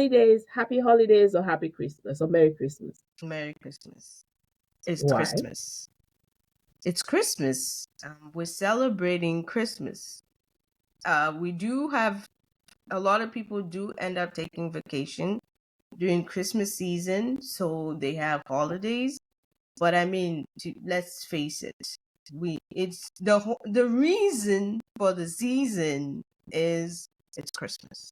holidays, happy holidays or happy Christmas or Merry Christmas. Merry Christmas. It's Why? Christmas. It's Christmas. We're celebrating Christmas. We do have a lot of people do end up taking vacation during Christmas season, so they have holidays. But I mean, let's face it, it's the reason for the season is it's Christmas.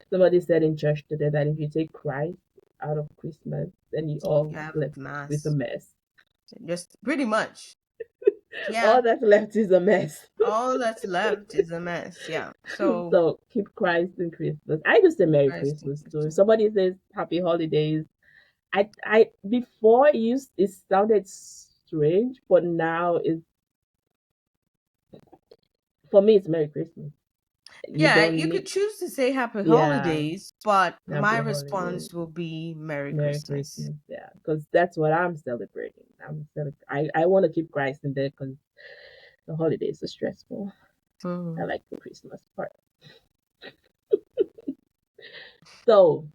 Somebody said in church today that if you take Christ out of Christmas, then you You all have left with a mass, mess. just pretty much. Yeah, All that's left is a mess. all that's left is a mess. Yeah, so So keep Christ in Christmas. I just say Merry Christ and Christmas too. If Christmas. somebody says Happy Holidays, I before it sounded strange, but now it's for me it's Merry Christmas. You Yeah, don't you could need, choose to say Happy yeah, Holidays, but my Happy Holidays, response will be Merry Merry Christmas. Christmas, yeah, because that's what I'm celebrating. I want to keep Christ in there because the holidays are stressful. I Mm. like the Christmas part. So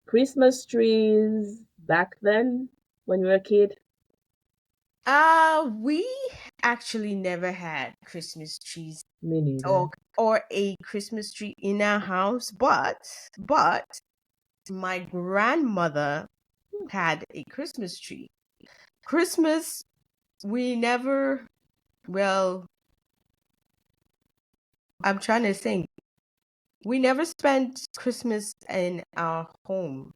Christmas trees back then when you were a kid, We actually never had Christmas trees me neither. or a Christmas tree in our house, but my grandmother had a Christmas tree. Christmas, we never, well, I'm trying to think. We never spent Christmas in our home.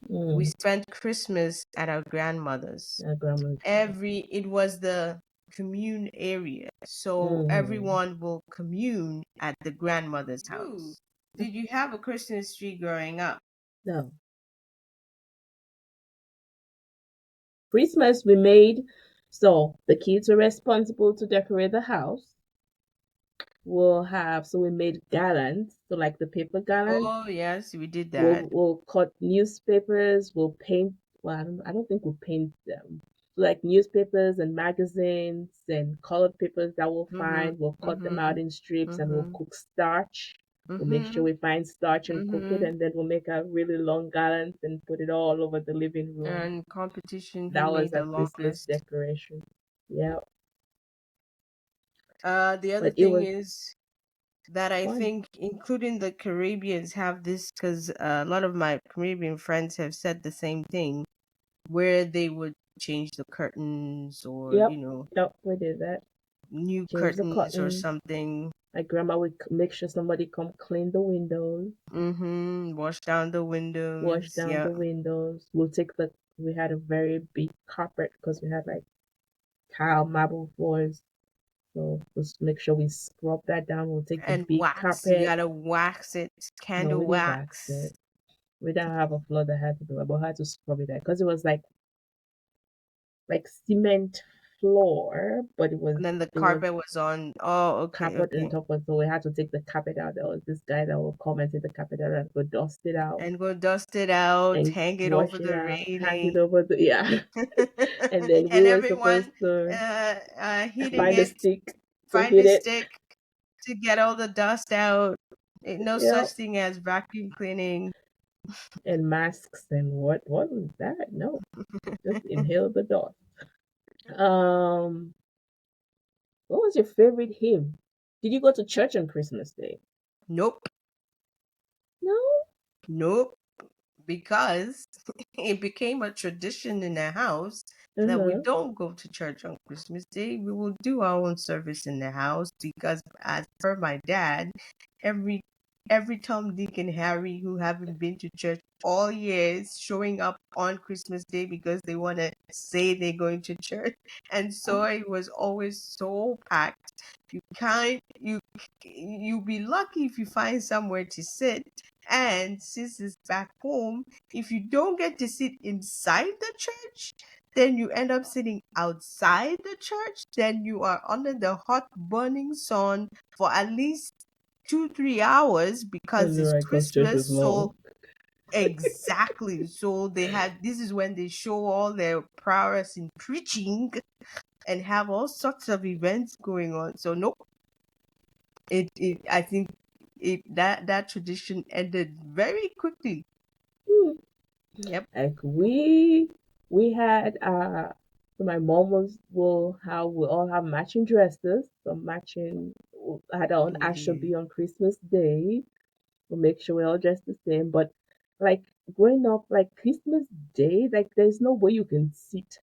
We Mm, spent Christmas at our grandmother's. my grandma's. It was the commune area, so Mm-hmm. everyone will commune at the grandmother's house. Did you have a Christmas tree growing up? No, Christmas we made. So the kids were responsible to decorate the house. So we made garlands, so like the paper garlands. Oh yes, we did that. We'll cut newspapers. We'll paint. Well, I don't think we'll paint them. So like newspapers and magazines and colored papers that we'll Mhm. find. We'll cut them out Mhm. in strips and we'll Mhm. cook starch. We'll make sure Mhm. we find starch and cook it, Mhm. and then we'll make a really long garland and put it all over the living room. And competition, who That was made a the Christmas longest? decoration. Yeah, The other but it thing was is that I fun. think, including the Caribbeans, have this because a lot of my Caribbean friends have said the same thing, where they would change the curtains or Yep, yep, we did that. new Change the curtains or curtains. something. My grandma would make sure somebody come clean the windows, Wash down the wash windows. down Yeah. the windows. We had a very big carpet because we had like tile marble floors. So just make sure we scrub that down. We'll take the And big wax. You carpet. gotta wax it. No, Candle we didn't wax wax. it. We didn't have a floor that had to do it, but we had to scrub it because it was like cement floor, but And then the it was carpet was on. Oh, okay, carpet on okay. top of, so we had to take the carpet out. There was this guy that would come and take the carpet out and go dust it out And go dust it out, and hang it over wash it the out, hang railing. it over the, yeah. And then we And were everyone supposed to hitting find a it, stick to find hit a it. stick to get all the dust out. No Yeah. such thing as vacuum cleaning. And masks and what was that? No, just inhale the dust. Um, what was your favorite hymn? Did you go to church on Christmas Day? Nope, No. nope. Because it became a tradition in the house that we Uh-huh. don't go to church on Christmas Day. We will do our own service in the house because, as per my dad, every Tom, Dick, and Harry who haven't been to church all year is showing up on Christmas Day because they want to say they're going to church, and so it was always so packed. You can't you be lucky if you find somewhere to sit. And since it's back home, if you don't get to sit inside the church, then you end up sitting outside the church. Then you are under the hot burning sun for at least 2-3 hours And because you're it's right, because church was Christmas. long. So exactly. So this is when they show all their prowess in preaching and have all sorts of events going on. So nope. I think that tradition ended very quickly. Hmm. Yep. Like we had so my mom was we all have matching dresses, so matching had on Yeah. Ashobi on Christmas Day. We'll make sure we all dress the same. But like growing up, like Christmas Day, like there's no way you can sit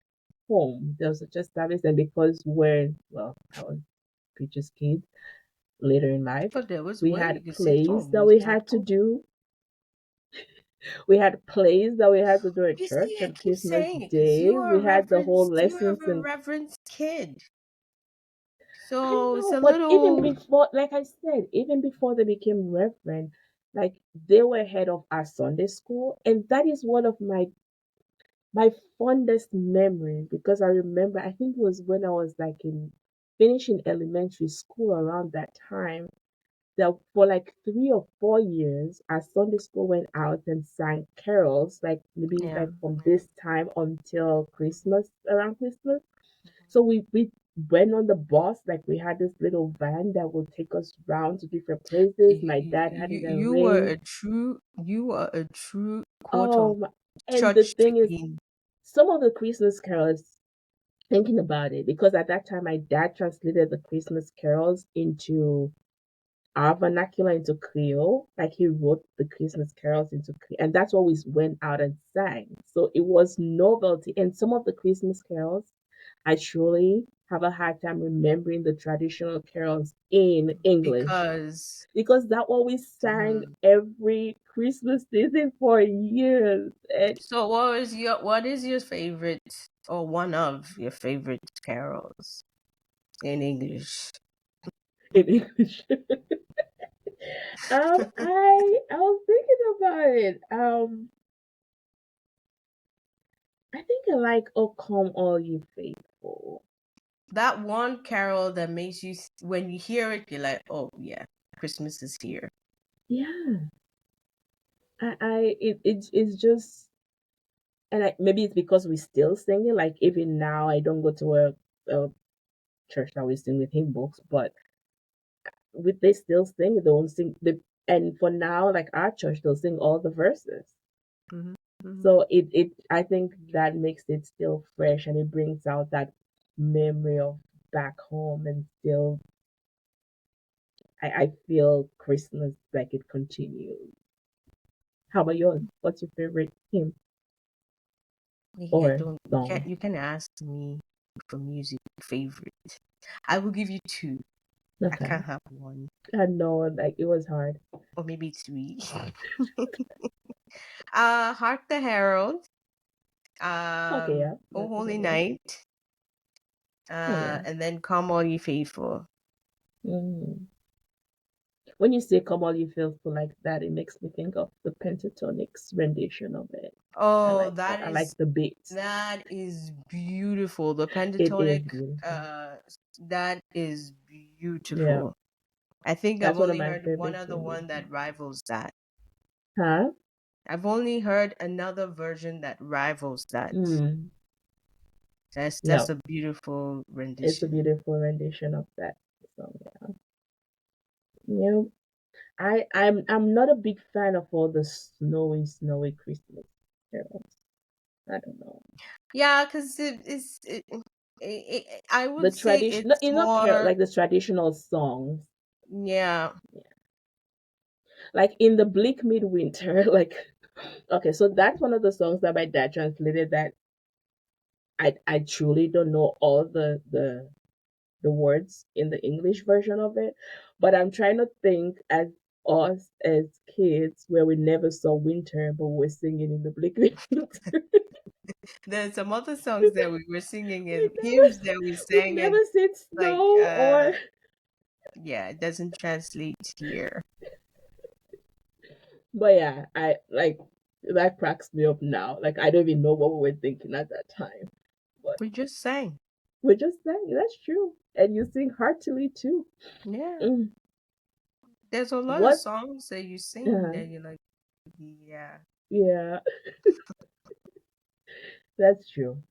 home. There's just service, and because I was preacher's kid later in life, But there was we way had you could sit plays home. that You we sit had to home. do. We had plays that we had to do at You church see, I on keep Christmas saying it because Day. We had the whole You are lessons a and reverend kid. I So it's know, a but even little, before, like I said, even before they became reverend, like they were head of our Sunday school, and that is one of my fondest memories because I remember I think it was when I was like in finishing elementary school around that time that for like 3 or 4 years our Sunday school went out and sang carols like maybe yeah. like from this time until Christmas around Christmas. So we went on the bus, like we had this little van that would take us round to different places. My dad had it arranged. You were a true quote unquote Um, and the church thing is, teen. some of the Christmas carols, thinking about it, because at that time my dad translated the Christmas carols into our vernacular into Creole. Like he wrote the Christmas carols into Creole, and that's what we went out and sang. So it was novelty. And some of the Christmas carols, I truly have a hard time remembering the traditional carols in English Because because that what we sang mhm. every Christmas season for years and So what is your favorite or one of your favorite carols in English? in English. I was thinking about it. I think I like "Oh Come All You Faithful." That one carol that makes you when you hear it, you're like, oh yeah, Christmas is here. Yeah, it's just, and maybe it's because we still sing it. Like even now, I don't go to a church that we sing with hymn books, but with they still sing. They don't sing the and for now, like our church, they'll sing all the verses. Hmm. Hmm. So it I think that makes it still fresh and it brings out that memory of back home and still I feel Christmas like it continues. How about yours? What's your favorite hymn Yeah, or don't song? you can ask me for music favorite. I will give you two. I Okay. can't have one I know like it was hard. or maybe three. Hark the Herald. Okay, yeah, Oh that's a Holy good one. Night. Oh yeah. And then Come All Ye Faithful. Mm. When you say "Come All You Faithful" like that, it makes me think of the Pentatonic's rendition of it. I Oh, like that. I like the beat. that is beautiful. The It is pentatonic, beautiful. that is Yeah, beautiful. I think I've that's one of only my heard one favorite other tunes. one that rivals that. Huh? I've only heard another version that rivals that. Mm. That's Yeah, a beautiful it's a rendition. beautiful rendition of that song. Yeah. I'm not a big fan of all the snowy Christmas carols. I don't know. Yeah, because I The would say tradition, no, it's not carol, more, like the traditional songs. yeah. Like in the bleak midwinter, like okay, so that's one of the songs that my dad translated that I truly don't know all the words in the English version of it, but I'm trying to think as us as kids where we never saw winter but we're singing in the bleak midwinter. There's some other songs that we were singing we and hymns never that we we've sang and never seen like snow or yeah, it doesn't translate here. but yeah, I like that cracks me up now. Like I don't even know what we were thinking at that time. But We just sang. we're just saying that's true. And you sing heartily too. Yeah. Mm. There's a lot of What songs that you sing uh, that you're like, yeah. yeah, that's true.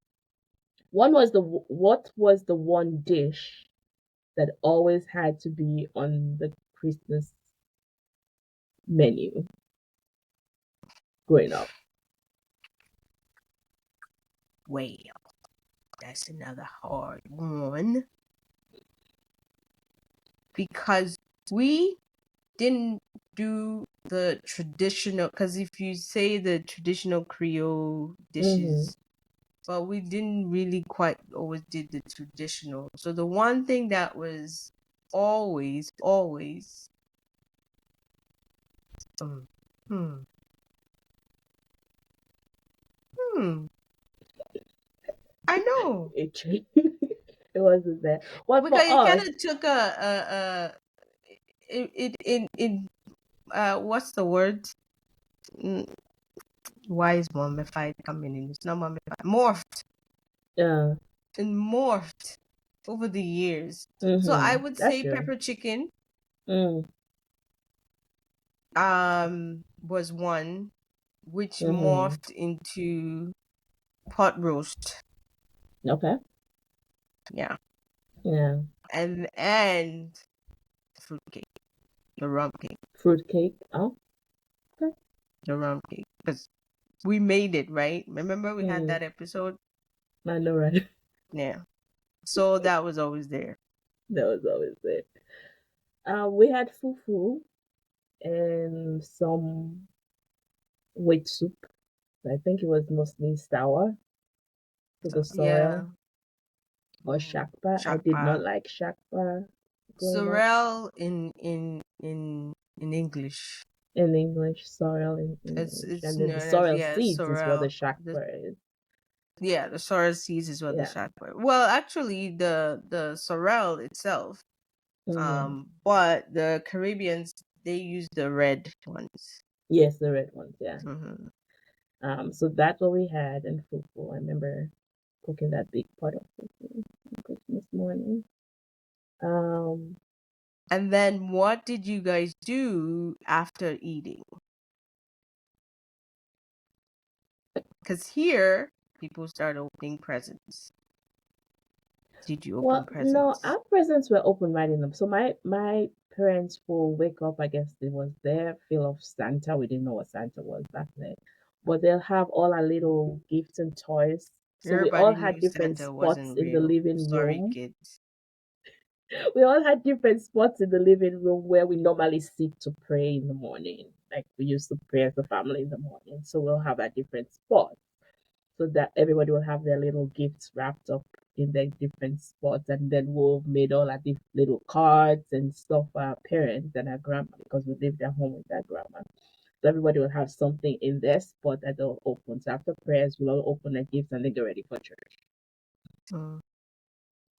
What was the one dish that always had to be on the Christmas menu growing up? Well, that's another hard one because we didn't do the traditional. Because if you say the traditional Creole Mm-hmm. dishes, but we didn't really quite always did the traditional. So the one thing that was always, um, hmm, hmm, I know It changed. It wasn't there. Well, because for it kind us, of took a it what's the word? Mm, why is mummified coming in? It's not mummified. Morphed uh, and morphed over the years. So I mm-hmm. would That's say true. pepper chicken Mm, was one which mm-hmm. morphed into pot roast. Okay. Yeah. Yeah. And fruit cake. The rum cake. Fruitcake. Oh, okay. The rum cake. Because we made it, right? Remember we had Mm, that episode? I know, right? Yeah. So that was always there. That was always it. We had fufu and some wheat soup. I think it was mostly sour to the Yeah. soil or shakpa. I did not Shakpa. like shakpa growing up. Sorrel in English. In English, sorrel in English, It's and then the known as, sorrel yeah, seeds is what the sorrel. shakpa is. Yeah, the sorrel seeds is what the Yeah. shakpa. Well, actually, the sorrel itself. Mm-hmm. But the Caribbeans, they use the red ones. Yes, the red ones. Yeah. Hmm. So that's what we had in fufu. I remember cooking that big pot of fufu on Christmas morning. Um, And then what did you guys do after eating? Because here, people start opening presents. Did you open well, no, presents? our presents were open right in them. So my parents will wake up. I guess it was their feel of Santa. We didn't know what Santa was back then, but they'll have all our little gifts and toys. So we all Everybody had knew different Santa spots wasn't in the real. living Sorry, room. kids. We all had different spots in the living room where we normally sit to pray in the morning. Like we used to pray as a family in the morning. So we'll have a different spot so that everybody will have their little gifts wrapped up in their different spots. And then we'll made all our little cards and stuff for our parents and our grandma because we lived at home with our grandma. So everybody will have something in their spot that they'll open. So after prayers, we'll all open their gifts and then get ready for church. Mm.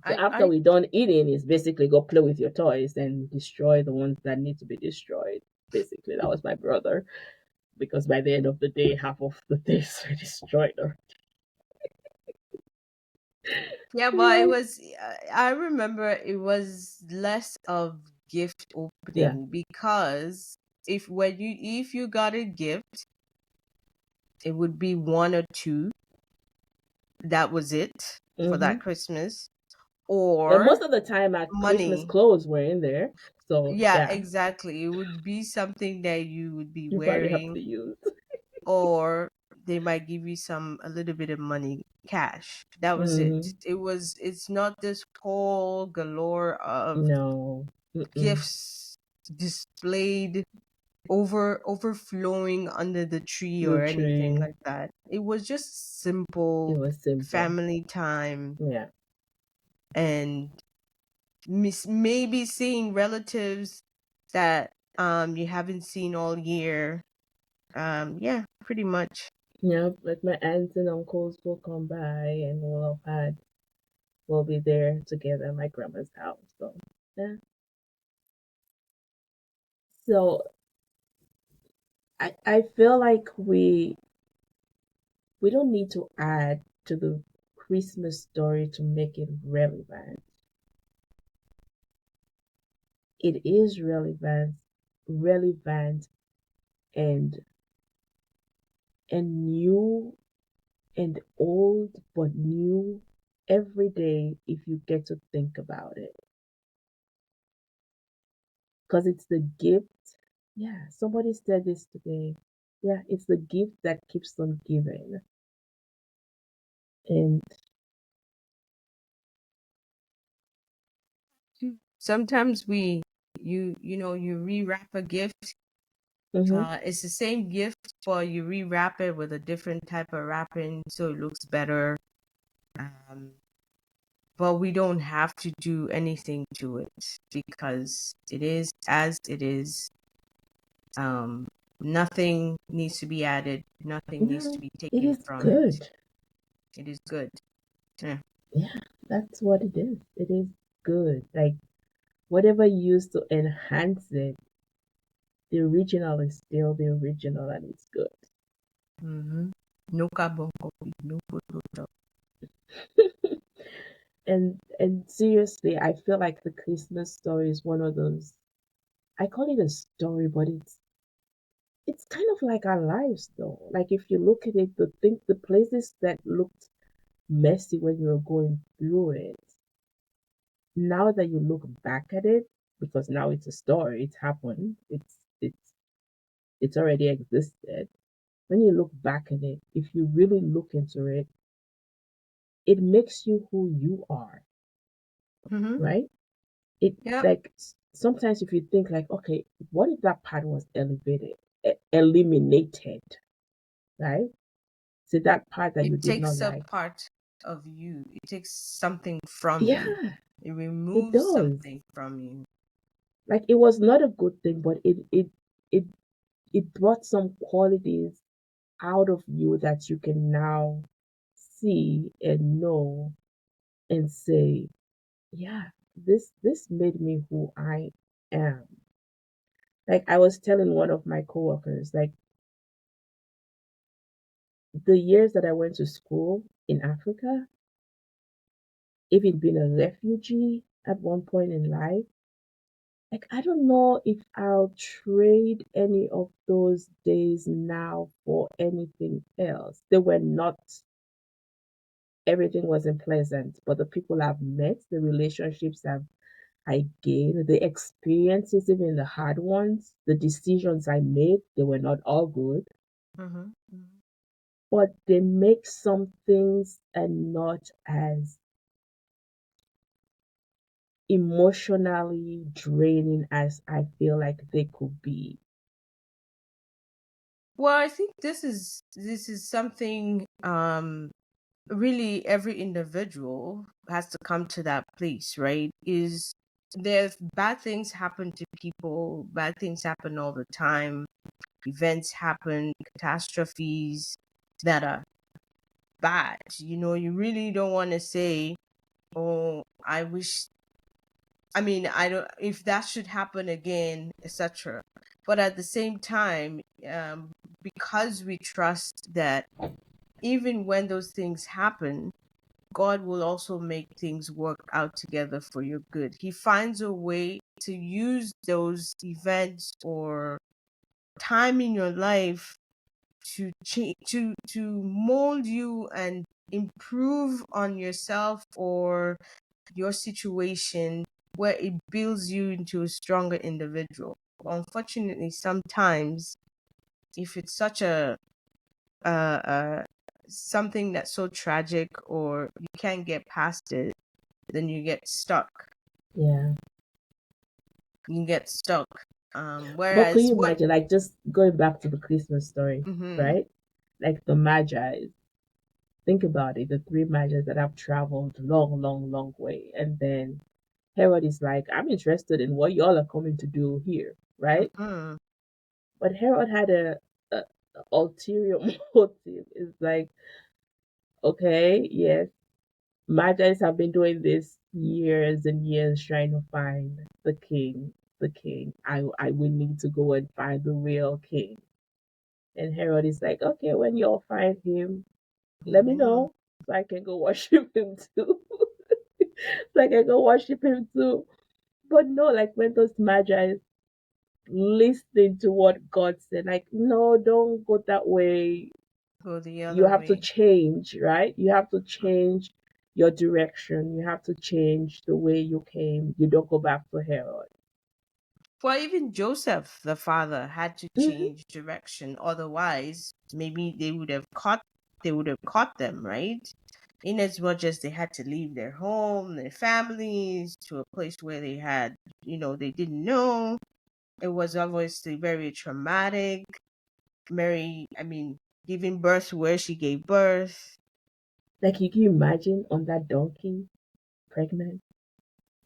So I after I we done eating, is basically go play with your toys and destroy the ones that need to be destroyed. Basically, that was my brother because by the end of the day, half of the things were destroyed. Yeah, but it was. I remember it was less of gift Yeah. opening because if you got a gift, it would be one or two. That was it for Mm-hmm. that Christmas, And most or of the time, our Christmas money. clothes were in there. So Yeah, yeah, exactly. It would be something that you would be you probably have wearing, to use. or they might give you a little bit of money, cash. That was it. Mm-hmm. It's not this whole galore of No. Mm-mm. gifts displayed overflowing under the tree The or anything tree. like that. It was just It simple was simple. family time Yeah. and maybe seeing relatives that you haven't seen all year. Yeah, pretty much. Yeah, like my aunts and uncles will come by and we'll be there together at my grandma's house. So yeah. So I feel like we don't need to add to the Christmas story to make it relevant. It is relevant and new and old, but new every day if you get to think about it. Because it's the gift, Yeah, somebody said this today. Yeah, it's the gift that keeps on giving. And Sometimes you rewrap a gift. mhm, It's the same gift, but you rewrap it with a different type of wrapping so it looks better. Um, but we don't have to do anything to it because it is as it is. Um, Nothing needs to be added. Nothing needs yeah, to be it taken is from it. good. It is good. Yeah. Yeah, that's what it is. It is good. Like whatever you use to enhance it, the original is still the original and it's good. Mm-hmm. No carbon copy, no Photoshop. And seriously, I feel like the Christmas story is one of those. I call it a story, but it's kind of like our lives though. Like if you look at it, the places that looked messy when you were going through it, now that you look back at it, because now it's a story, it's happened, it's already existed. When you look back at it, if you really look into it, it makes you who you are, Mm-hmm. right? It Yep. like sometimes if you think like, okay, what if that part was eliminated, right? So that part that It you did not takes a like, part of you. It takes something from you. yeah, It it removes does. something from you. Like it was not a good thing, but it it brought some qualities out of you that you can now see and know and say, yeah, this made me who I am. Like I was telling one of my coworkers, like the years that I went to school in Africa, even being a refugee at one point in life, like I don't know if I'll trade any of those days now for anything else. They were not everything wasn't pleasant, but the people I've met, the relationships I gained, the experiences, even the hard ones, the decisions I made, they were not all good, Mm-hmm. Mm-hmm. but they make some things and not as emotionally draining as I feel like they could be. Well, I think this is something really every individual has to come to that place, right? Is there's bad things happen to people, bad things happen all the time, events happen, catastrophes that are bad. You really don't want to say, oh, I wish, I mean, I don't, if that should happen again, etc. But at the same time, because we trust that even when those things happen, God will also make things work out together for your good. He finds a way to use those events or time in your life to change, to mold you and improve on yourself or your situation, where it builds you into a stronger individual. Unfortunately, sometimes if it's such uh, uh, something that's so tragic or you can't get past it, then you get stuck. Yeah. You get stuck. But could Whereas you what? imagine, like, just going back to the Christmas story, Hmm. right? Like the Magi. Think about it, the three Magi that have traveled long, long, long way. And then Herod is like, I'm interested in what y'all are coming to do here, right? Hmm. But Herod had a ulterior motive. It's like, okay, yes, Magi's have been doing this years and years trying to find the king, the king. I will need to go and find the real king. And Herod is like, okay, when y'all find him, let Let me me know. know so I can go worship him too. So I can go worship him too. But no, like when those magi listening to what God said, like, no, don't go that way. Go the You other have to way. change, right? You have to change your direction. You have to change the way you came. You don't go back to Herod. Well, even Joseph, the father, had to Hmm. change direction. Otherwise, maybe they would have caught them, right? In as much as they had to leave their home, their families, to a place where they had, they didn't know. It was obviously very traumatic. Mary, I mean, giving birth where she gave birth. Like, you can imagine on that donkey, pregnant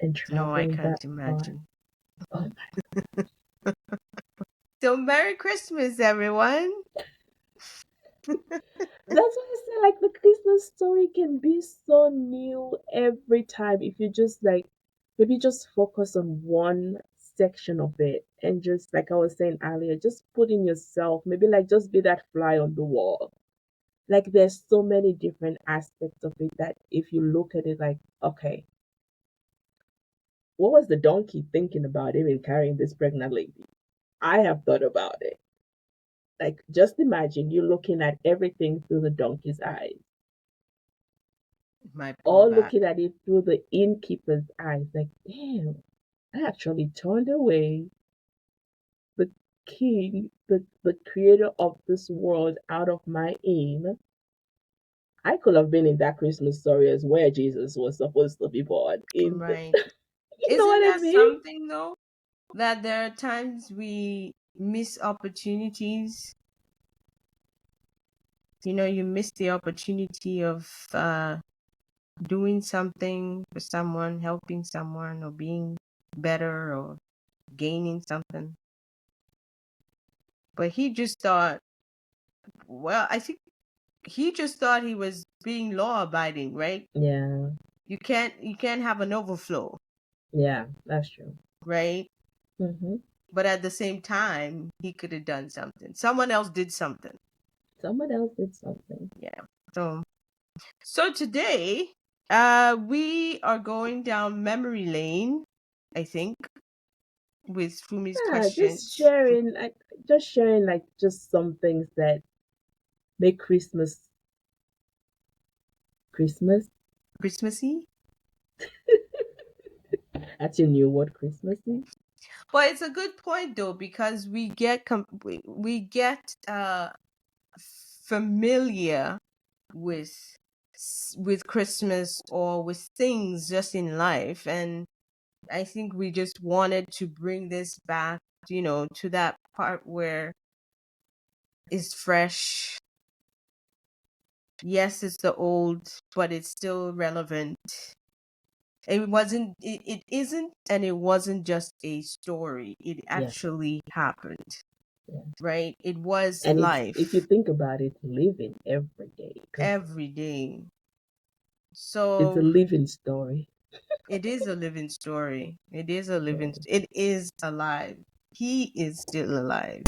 and No, I traveling that can't far. imagine. Oh, So, Merry Christmas, everyone. that's why I say like the Christmas story can be so new every time if you just like maybe just focus on one section of it and just like I was saying earlier, just put in yourself, maybe like just be that fly on the wall. Like there's so many different aspects of it that if you look at it like, okay, what was the donkey thinking about even carrying this pregnant lady? I have thought about it. Like just imagine you looking at everything through the donkey's eyes My poor or back. looking at it through the innkeeper's eyes, like, damn, I actually turned away the king, the creator of this world out of my aim. I could have been in that Christmas story as where Jesus was supposed to be born. In the, Right. you know Isn't what I that mean? something, though? That there are times we miss opportunities. You miss the opportunity of doing something for someone, helping someone, or being better or gaining something. But he just thought, well, I think he just thought he was being law abiding, right? Yeah, You can't have an overflow, yeah, that's true. right? Hmm. But at the same time, he could have done something. Someone else did something. Someone else did something. Yeah. So today, we are going down memory lane, I think, with Fumi's Yeah, questions. just sharing like just some things that make Christmas. Christmassy. That's your new word, Christmassy. But it's a good point though, because we get familiar with with Christmas or with things just in life, and I think we just wanted to bring this back, to that part where it's fresh. Yes, it's the old, but it's still relevant. It isn't, and it wasn't just a story. It Yeah, actually happened, yeah. right? It was And it's if you life think about it, living every day because every day. it's a So living story. it is a living story. It is Yeah. it is alive. He is still alive.